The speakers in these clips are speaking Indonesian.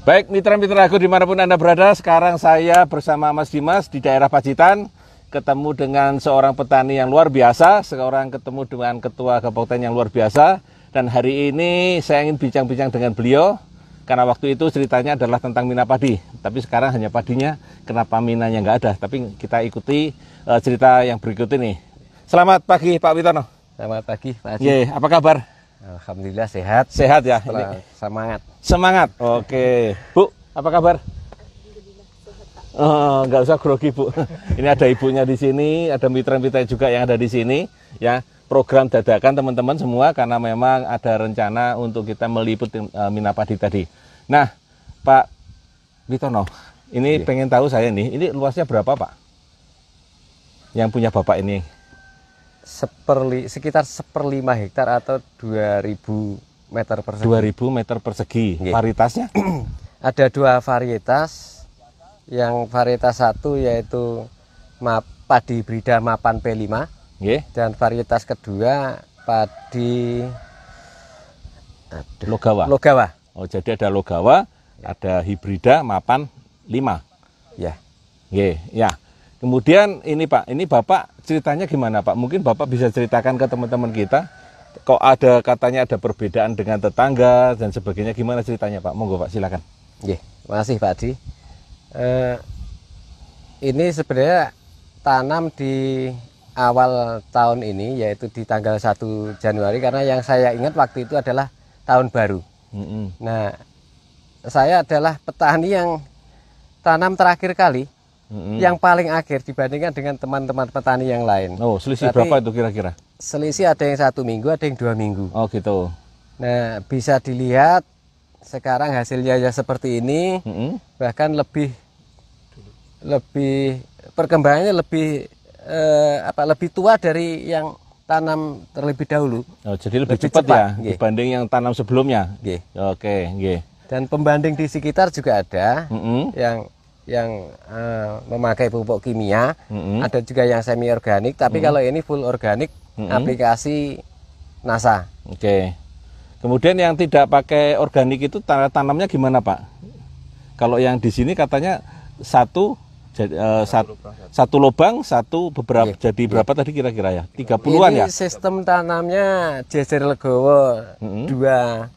Baik mitra-mitraku dimanapun Anda berada, sekarang saya bersama Mas Dimas di daerah Pacitan, ketemu dengan seorang petani yang luar biasa, seorang ketemu dengan ketua kabupaten yang luar biasa, dan hari ini saya ingin bincang-bincang dengan beliau, karena waktu itu ceritanya adalah tentang mina padi, tapi sekarang hanya padinya, kenapa minanya nggak ada, tapi kita ikuti cerita yang berikut ini. Selamat pagi Pak Witono. Selamat pagi Pak Haji. Ye, apa kabar? Alhamdulillah sehat. Sehat ya? Semangat. Semangat, oke. Bu, apa kabar? Oh, nggak usah grogi Bu. Ini ada ibunya di sini, ada mitra-mitra juga yang ada di sini. Ya, program dadakan teman-teman semua karena memang ada rencana untuk kita meliput mina padi tadi. Nah, Pak Witono, ini pengen tahu saya nih, ini luasnya berapa Pak? Yang punya Bapak ini? Sekitar 1/5 hektar atau 2000 meter persegi. 2000 meter persegi. Varietasnya? Ada 2 varietas. Yang varietas 1 yaitu padi hibrida Mapan P5. Dan varietas kedua padi Logawa. Logawa. Oh, jadi ada Logawa, ada hibrida Mapan 5. Ya. Ya. Kemudian ini Pak, ini Bapak ceritanya gimana Pak? Mungkin Bapak bisa ceritakan ke teman-teman kita. Kok ada katanya ada perbedaan dengan tetangga dan sebagainya, gimana ceritanya Pak? Monggo Pak, silakan. Makasih Pak Adi. Ini sebenarnya tanam di awal tahun ini, yaitu di tanggal 1 Januari, karena yang saya ingat waktu itu adalah tahun baru. Nah, saya adalah petani yang tanam terakhir kali, yang paling akhir dibandingkan dengan teman-teman petani yang lain. Oh, selisih berapa itu kira-kira? Selisih ada yang 1 minggu, ada yang 2 minggu. Oh gitu. Nah, bisa dilihat sekarang hasilnya ya seperti ini. Bahkan lebih perkembangannya lebih tua dari yang tanam terlebih dahulu. Oh, jadi lebih cepat ya dibanding yang tanam sebelumnya. Oke. Dan pembanding di sekitar juga ada yang memakai pupuk kimia, ada juga yang semi organik, tapi kalau ini full organik, aplikasi NASA. Oke. Kemudian yang tidak pakai organik itu tanamnya gimana Pak? Kalau yang di sini katanya satu lubang, satu beberapa, jadi berapa tadi kira-kira ya? 30-an ya? Ini sistem tanamnya jejer legowo 2-1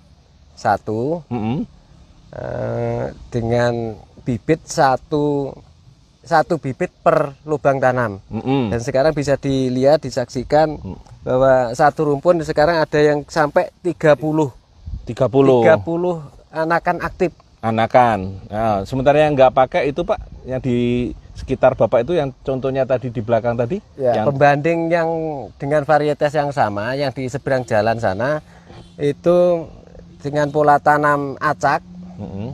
dengan bibit satu bibit per lubang tanam. Dan sekarang bisa dilihat, disaksikan bahwa satu rumpun sekarang ada yang sampai 30 anakan aktif. Anakan. Nah, sementara yang nggak pakai itu Pak, yang di sekitar Bapak itu yang contohnya tadi di belakang tadi? Ya, pembanding yang dengan varietas yang sama, yang di seberang jalan sana, itu dengan pola tanam acak,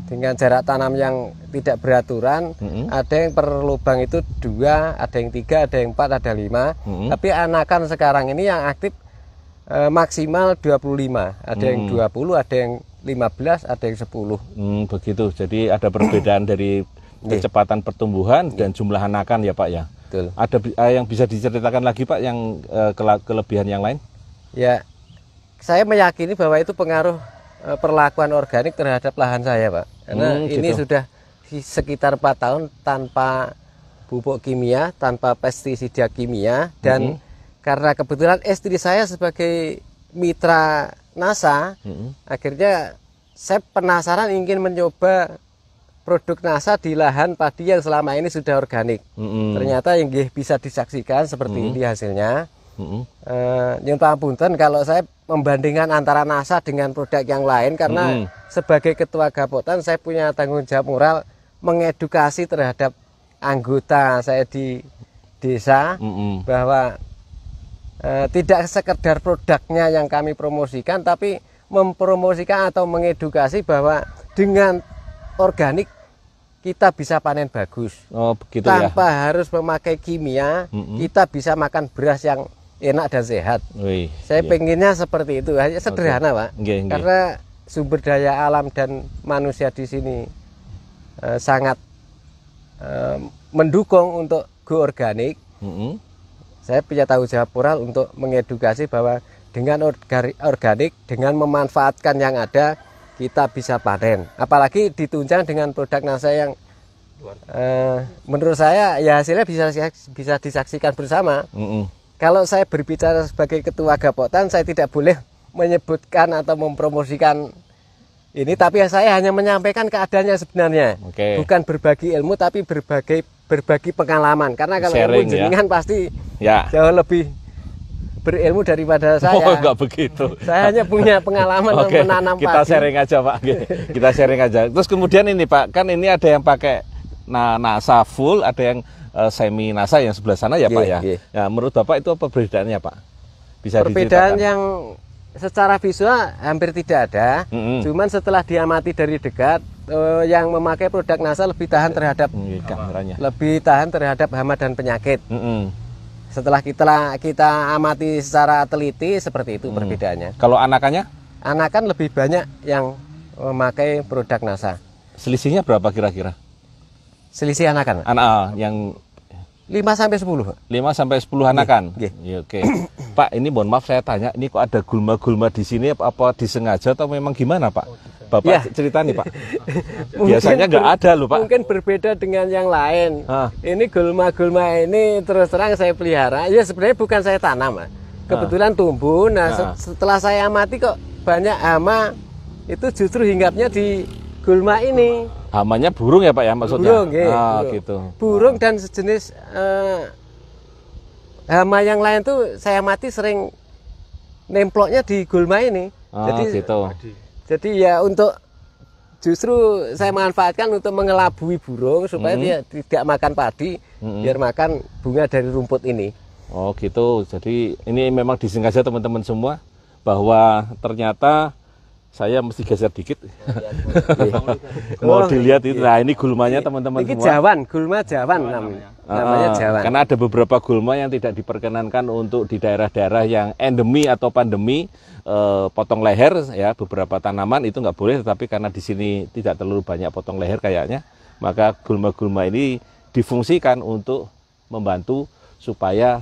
dengan jarak tanam yang tidak beraturan, ada yang per lubang itu 2, ada yang 3, ada yang 4, ada 5. Tapi anakan sekarang ini yang aktif maksimal 25, ada yang 20, ada yang 15, ada yang 10. Begitu, jadi ada perbedaan dari kecepatan pertumbuhan dan jumlah anakan ya Pak ya. Betul. Ada yang bisa diceritakan lagi Pak yang kelebihan yang lain? Ya, saya meyakini bahwa itu pengaruh perlakuan organik terhadap lahan saya Pak, karena ini sudah sekitar 4 tahun tanpa pupuk kimia, tanpa pestisida kimia, dan karena kebetulan istri saya sebagai mitra NASA, akhirnya saya penasaran ingin mencoba produk NASA di lahan padi yang selama ini sudah organik. Ternyata yang bisa disaksikan seperti ini hasilnya. Nyun pangapunten kalau saya membandingkan antara NASA dengan produk yang lain, karena sebagai ketua Gapotan saya punya tanggung jawab moral mengedukasi terhadap anggota saya di desa bahwa tidak sekedar produknya yang kami promosikan, tapi mempromosikan atau mengedukasi bahwa dengan organik kita bisa panen bagus. Oh, begitu Tanpa ya. harus memakai kimia, kita bisa makan beras yang enak dan sehat. Wih, Saya iya. pengennya seperti itu, hanya sederhana, Pak. Nggih, nggih. Karena sumber daya alam dan manusia di sini sangat mendukung untuk go organik. Mm-mm. Saya punya tanggung jawab moral untuk mengedukasi bahwa dengan organik, dengan memanfaatkan yang ada, kita bisa panen. Apalagi ditunjang dengan produk NASA yang menurut saya ya hasilnya bisa disaksikan bersama. Mm-mm. Kalau saya berbicara sebagai ketua Gapoktan, saya tidak boleh menyebutkan atau mempromosikan ini, tapi saya hanya menyampaikan keadaannya sebenarnya. Oke. Bukan berbagi ilmu, tapi berbagi pengalaman. Karena kalau Sharing, ilmu jenengan pasti Ya. jauh lebih berilmu daripada saya. Oh, enggak begitu. Saya hanya punya pengalaman Oke, menanam kita padi. sharing aja Pak. Oke, kita sharing aja. Terus kemudian ini Pak, kan ini ada yang pakai NASA full, ada yang semi NASA yang sebelah sana ya Pak ya. Ya, menurut Bapak itu apa perbedaannya Pak? Bisa Perbedaan diceritakan? yang secara visual hampir tidak ada. Cuman setelah diamati dari dekat, yang memakai produk NASA lebih tahan terhadap kameranya. lebih tahan terhadap hama dan penyakit. Mm-mm. Setelah kita amati secara teliti, seperti itu perbedaannya. Kalau anakannya? Anakan lebih banyak yang memakai produk NASA. Selisihnya berapa kira-kira? Selisih anakan Anak yang 5-10. 5 sampai 10 anakan. Nggih. Ya, oke. Pak, ini mohon maaf saya tanya, ini kok ada gulma-gulma di sini apa disengaja atau memang gimana, Pak? Bapak Ya. cerita nih, Pak. Biasanya nggak ada loh, Pak. Mungkin berbeda dengan yang lain. Ah. Ini gulma-gulma ini terus terang saya pelihara. Ya sebenarnya bukan saya tanam, Mas. Kebetulan tumbuh. Nah, setelah saya amati kok banyak hama itu justru hinggapnya di gulma ini. Hamanya burung ya, Pak ya maksudnya? Burung, ya, burung. burung. Gitu. Burung dan sejenis hama yang lain tuh saya amati sering nemploknya di gulma ini. Gitu. Jadi ya untuk justru saya manfaatkan untuk mengelabui burung supaya dia tidak makan padi, biar makan bunga dari rumput ini. Oh gitu. Jadi ini memang disengaja teman-teman semua bahwa ternyata saya mesti geser dikit. Mau dilihat itu. Nah, ini gulmanya teman-teman Ini semua. Jawan, gulma Jawan namanya Jawan. Karena ada beberapa gulma yang tidak diperkenankan untuk di daerah-daerah yang endemi atau pandemi potong leher ya, beberapa tanaman itu nggak boleh, tetapi karena di sini tidak terlalu banyak potong leher kayaknya, maka gulma-gulma ini difungsikan untuk membantu supaya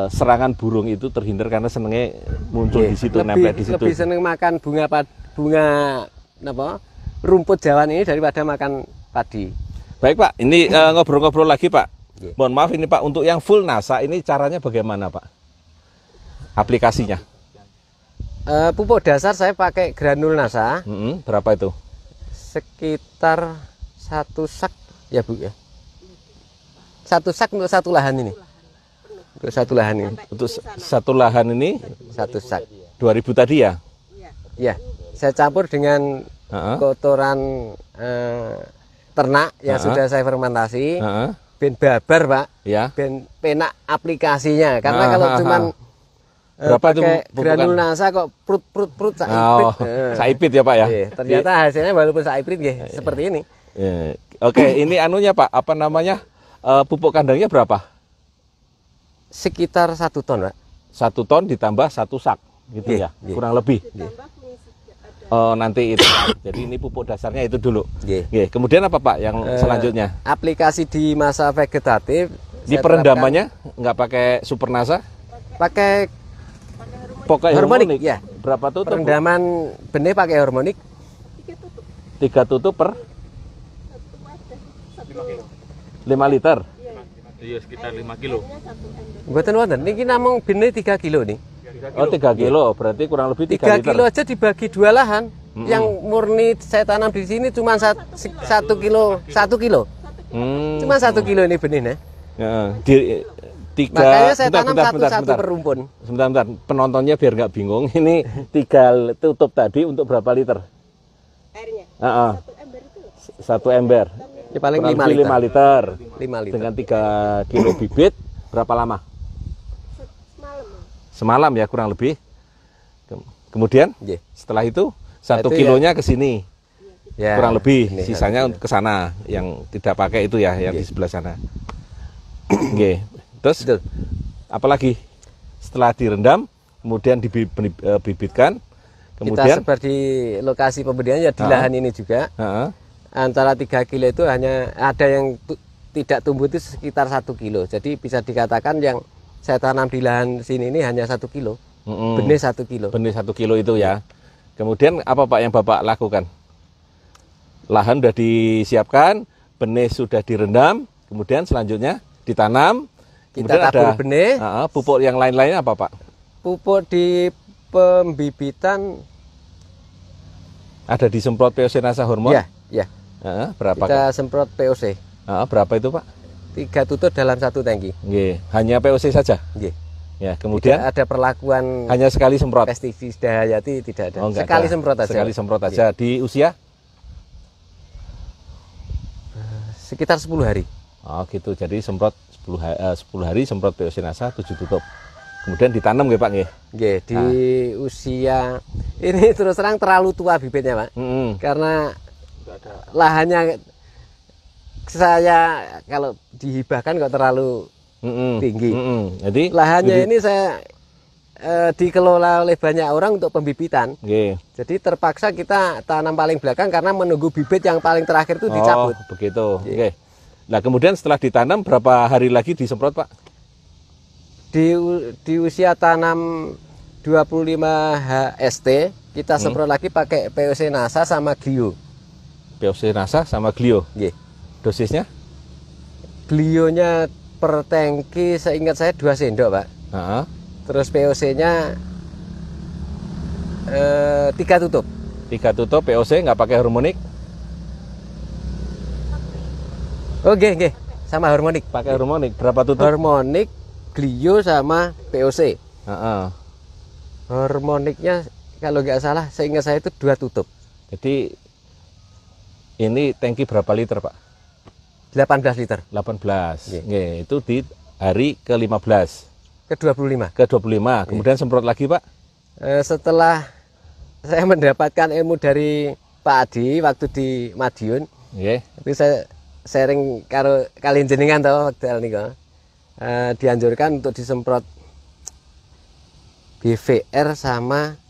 serangan burung itu terhindar karena senengnya muncul di situ, nempel di situ. Lebih seneng makan bunga apa, rumput Jawan ini daripada makan padi. Baik Pak, ini ngobrol-ngobrol lagi Pak. Mohon maaf ini Pak, untuk yang full NASA ini caranya bagaimana Pak? Aplikasinya? Pupuk dasar saya pakai granul NASA. Berapa itu? Sekitar 1 sak ya Bu ya. 1 sak untuk 1 lahan ini. Untuk 1 lahan ini. Untuk 1 lahan ini 1 sak. 2000 tadi ya? Ya, saya campur dengan kotoran ternak yang sudah saya fermentasi. Ben babar Pak, ya. Ben penak aplikasinya. Karena kalau cuman berapa itu granul NASA kok prut saiprit. Saiprit ya Pak ya? Ternyata hasilnya walaupun saiprit seperti ini. Oke, ini anunya Pak, apa namanya? Pupuk kandangnya berapa? Sekitar 1 ton, Pak. 1 ton ditambah 1 sak, gitu ya, kurang lebih. Nanti itu. Jadi ini pupuk dasarnya itu dulu. Kemudian apa Pak yang selanjutnya? Aplikasi di masa vegetatif. Di perendamannya nggak pakai Super NASA? Pakai hormonik. Ya. Berapa tutup? Perendaman benih pakai hormonik. 3 tutup per 5 liter. Iya sekitar 5 kilo. Mboten wonten. Niki namung benih 3 kilo nih. Oh 3 kilo, berarti kurang lebih 3 liter. 3 kilo aja dibagi 2 lahan. Yang murni saya tanam di sini cuma 1 kilo. Cuma 1 kilo ini benihnya. Makanya saya tanam satu per rumpun. Sebentar, penontonnya biar nggak bingung. Ini 3 tutup tadi untuk berapa liter? Airnya. 1 ember. Ya, paling kurang 5 lebih liter. 5 liter. Dengan 3 kilo bibit berapa lama? Semalam. Semalam ya kurang lebih. Kemudian setelah itu 1 Itu kilonya ke sini. Ya, kurang lebih ini sisanya satu ke sana yang tidak pakai itu ya, yang di sebelah sana. Oke. Terus Betul. apalagi setelah direndam kemudian dibibitkan, Kita kemudian seperti lokasi pembedian ya di lahan ini juga. Heeh. Antara 3 kilo itu hanya ada yang tidak tumbuh itu sekitar 1 kilo. Jadi bisa dikatakan yang saya tanam di lahan sini ini hanya 1 kilo. Benih 1 kilo. Benih 1 kilo itu ya. Kemudian apa Pak yang Bapak lakukan? Lahan sudah disiapkan, benih sudah direndam, kemudian selanjutnya ditanam. Kita Kemudian tabur ada benih. pupuk yang lain-lainnya apa Pak? Pupuk di pembibitan Ada disemprot POC-Nasa hormon? ya, ya. Berapa? Kita semprot POC. Berapa itu Pak? 3 tutup dalam 1 tangki. Nggih, hanya POC saja. Nggih. Ya, kemudian Tidak ada perlakuan hanya sekali semprot. pestisida hayati tidak ada. Oh, enggak Sekali ada. semprot aja. Sekali semprot aja. Di usia? Sekitar 10 hari. Oh, gitu. Jadi semprot 10 hari semprot POC-Nasa 7 tutup. Kemudian ditanam nggih Pak nggih. Nggih, di usia ini terus terang terlalu tua bibitnya, Pak. Karena lahannya saya kalau dihibahkan kok terlalu tinggi. Jadi Lahannya ini saya dikelola oleh banyak orang untuk pembibitan. nggih. Jadi terpaksa kita tanam paling belakang karena menunggu bibit yang paling terakhir itu dicabut. Oh, begitu. Oke. Nah, kemudian setelah ditanam berapa hari lagi disemprot, Pak? Di usia tanam 25 HST kita semprot lagi pakai POC-Nasa sama Glio. POC-Nasa sama Glio. Nggih. Dosisnya? Glionya per tangki seingat saya 2 sendok, Pak. Terus POC-nya 3 tutup. 3 tutup POC nggak pakai hormonik? Oke, oke. Sama hormonik. Pakai hormonik. Berapa tutup? Hormonik, Glio sama POC. Hormoniknya kalau nggak salah seingat saya itu 2 tutup. Jadi ini tangki berapa liter, Pak? 18 liter. 18. Nggih, itu di hari ke-15. Ke-25. Ke-25. Kemudian semprot lagi, Pak? Setelah saya mendapatkan ilmu dari Pak Adi waktu di Madiun, itu saya sharing karo kalian jenengan toh waktu niku. Dianjurkan untuk disemprot BVR sama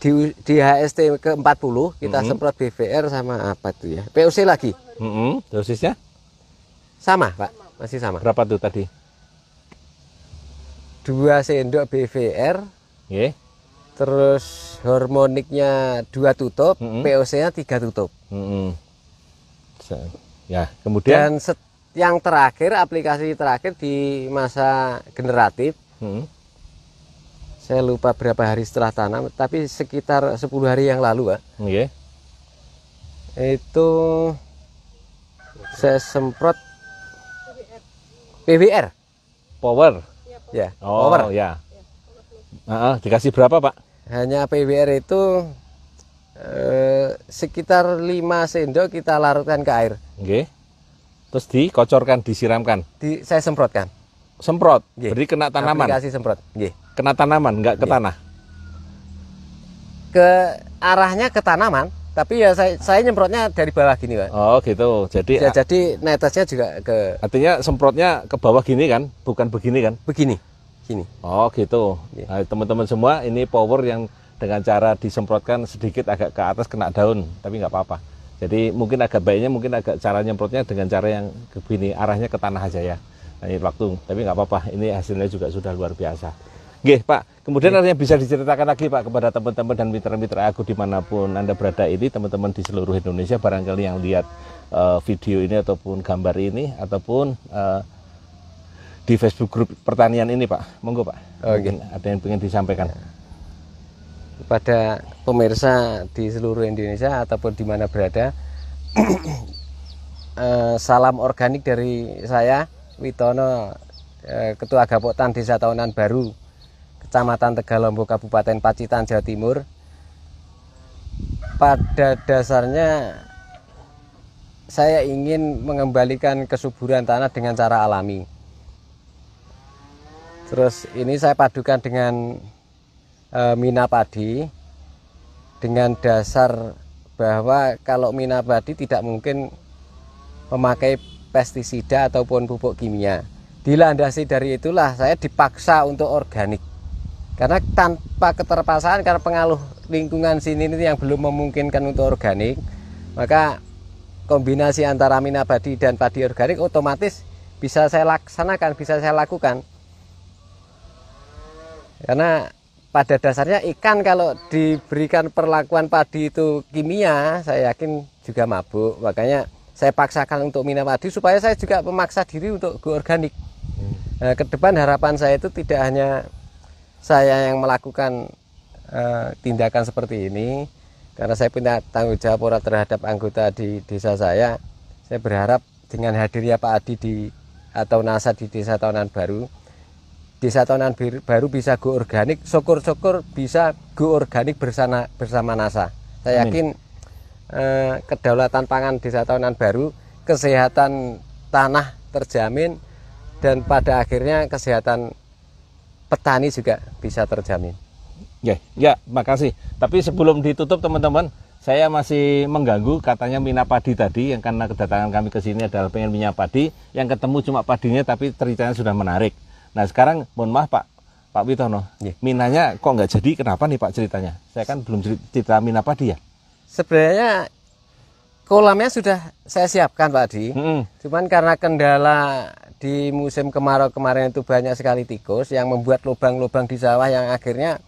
di HST ke-40 kita semprot BVR sama apa tuh ya? POC lagi. Dosisnya? Sama, Pak. Masih sama. Berapa tuh tadi? 2 sendok BVR. Terus hormoniknya 2 tutup, POC-nya 3 tutup. Ya, kemudian Dan yang terakhir, aplikasi terakhir di masa generatif, saya lupa berapa hari setelah tanam, tapi sekitar 10 hari yang lalu, Pak. Itu saya semprot PWR. power. Ya, Oh, power. ya. Dikasih berapa, Pak? Hanya PWR itu sekitar 5 sendok kita larutkan ke air. Terus dikocorkan, disiramkan. Saya semprotkan. Semprot. Nggih. Berarti kena tanaman. Aplikasi semprot. Nggih. Kena tanaman, enggak ke tanah. Ke arahnya ke tanaman, tapi ya saya nyemprotnya dari bawah gini, Pak. Oh, gitu. Jadi Ya, jadi netesnya juga ke artinya semprotnya ke bawah gini kan, bukan begini kan? begini. Gini. Oh, gitu. Nah, teman-teman semua, ini power yang dengan cara disemprotkan sedikit agak ke atas kena daun, tapi nggak apa-apa. Jadi mungkin agak baiknya cara nyemprotnya dengan cara yang begini, arahnya ke tanah aja ya. Nah, ini waktu, tapi nggak apa-apa. Ini hasilnya juga sudah luar biasa. Nggih, Pak. Kemudian ada yang bisa diceritakan lagi, Pak, kepada teman-teman dan mitra-mitra aku dimanapun Anda berada ini, teman-teman di seluruh Indonesia, barangkali yang lihat video ini ataupun gambar ini, ataupun di Facebook grup pertanian ini, Pak. Monggo, Pak. Mungkin ada yang ingin disampaikan. Kepada pemirsa di seluruh Indonesia ataupun di mana berada, salam organik dari saya, Witono, Ketua Gapoktan Desa Tahunan Baru, Kecamatan Tegalombo, Kabupaten Pacitan, Jawa Timur. Pada dasarnya saya ingin mengembalikan kesuburan tanah dengan cara alami. Terus ini saya padukan dengan mina padi dengan dasar bahwa kalau mina padi tidak mungkin memakai pestisida ataupun pupuk kimia. Dilandasi dari itulah saya dipaksa untuk organik. Karena tanpa keterpaksaan, karena pengaruh lingkungan sini ini yang belum memungkinkan untuk organik, maka kombinasi antara mina padi dan padi organik otomatis bisa saya laksanakan, bisa saya lakukan. Karena pada dasarnya ikan kalau diberikan perlakuan padi itu kimia, saya yakin juga mabuk. Makanya saya paksakan untuk mina padi supaya saya juga memaksa diri untuk go organik. Nah, ke depan harapan saya itu tidak hanya saya yang melakukan tindakan seperti ini, karena saya punya tanggung jawab terhadap anggota di desa saya. Saya berharap dengan hadirnya Pak Adi atau NASA di Desa Tahunan Baru, Desa Tahunan Baru bisa go organik, syukur-syukur bisa go organik bersama NASA. Saya yakin kedaulatan pangan Desa Tahunan Baru, kesehatan tanah terjamin, dan pada akhirnya kesehatan petani juga bisa terjamin. Ya, makasih. Tapi sebelum ditutup teman-teman, saya masih mengganggu katanya mina padi tadi, yang karena kedatangan kami ke sini adalah pengen mina padi, yang ketemu cuma padinya tapi ceritanya sudah menarik. Nah sekarang mohon maaf Pak Witono, minanya kok nggak jadi, kenapa nih Pak ceritanya? Saya kan belum cerita mina padi ya. Sebenarnya kolamnya sudah saya siapkan Pak Adi, cuman karena kendala di musim kemarau kemarin itu banyak sekali tikus yang membuat lubang-lubang di sawah, yang akhirnya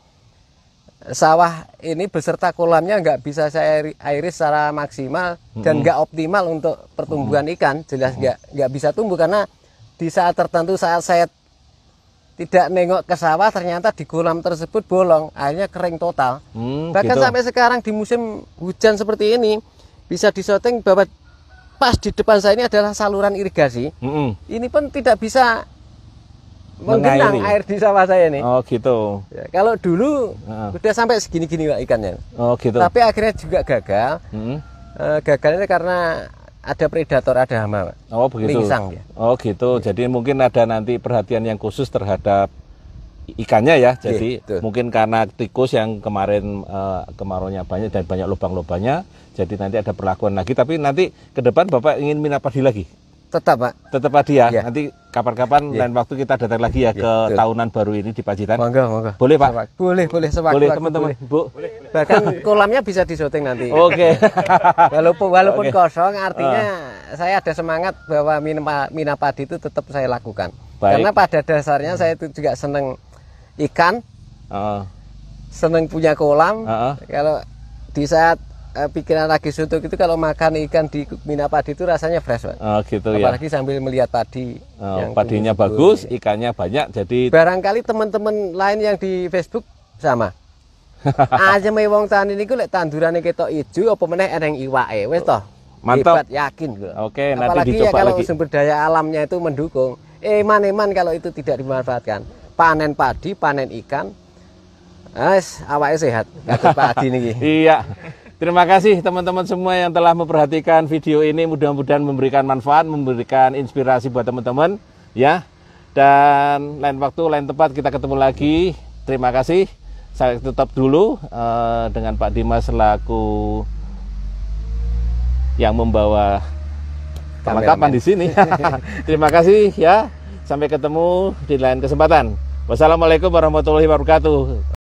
sawah ini beserta kolamnya nggak bisa saya airi secara maksimal dan nggak optimal untuk pertumbuhan ikan. Jelas nggak bisa tumbuh karena di saat tertentu saat saya tidak nengok ke sawah ternyata di kolam tersebut bolong, akhirnya kering total. Bahkan sampai sekarang di musim hujan seperti ini bisa disyuting bahwa pas di depan saya ini adalah saluran irigasi. Ini pun tidak bisa menggenang air di sawah saya ini. Oh gitu. Ya, kalau dulu udah sampai segini-gini Pak ikannya. Oh gitu. Tapi akhirnya juga gagal. Gagalnya karena ada predator, ada hama Pak. Oh begitu. Lingsang ya. Oh gitu. Jadi mungkin ada nanti perhatian yang khusus terhadap ikannya ya. Jadi mungkin karena tikus yang kemarin kemaraunya banyak dan banyak lubang-lubangnya, jadi nanti ada perlakuan lagi. Tapi nanti ke depan Bapak ingin mina padi lagi? Tetap Pak. Tetap padi ya. Nanti kapan-kapan lain waktu kita datang lagi ya ke Tahunan Baru ini di Pacitan. Monggo. Boleh Pak? Boleh sewaktu-waktu. Boleh teman-teman. Bu. Bahkan kolamnya bisa disyuting nanti. Oke. Walaupun kosong, artinya saya ada semangat bahwa mina padi itu tetap saya lakukan. Baik. Karena pada dasarnya saya itu juga seneng ikan, seneng punya kolam. Kalau di saat pikiran lagi suntuk itu, kalau makan ikan di mina padi itu rasanya fresh Pak. Gitu. Apalagi sambil melihat padi yang padinya bagus, ikannya banyak. Jadi barangkali teman-teman lain yang di Facebook sama. Aja wong tani niku lek tandurane ketok ijo apa meneh eneng iwake. Wis toh. Mantap. Hebat, yakin gue. Oke, nanti apalagi dicoba ya kalau lagi. Sumber daya alamnya itu mendukung. Eman kalau itu tidak dimanfaatkan. Panen padi, panen ikan. Awake sehat. Kados padi niki. Iya. Terima kasih teman-teman semua yang telah memperhatikan video ini. Mudah-mudahan memberikan manfaat, memberikan inspirasi buat teman-teman ya. Dan lain waktu, lain tempat kita ketemu lagi. Terima kasih. Saya tutup dulu dengan Pak Dimas selaku yang membawa perlengkapan di sini. Terima kasih ya. Sampai ketemu di lain kesempatan. Wassalamualaikum warahmatullahi wabarakatuh.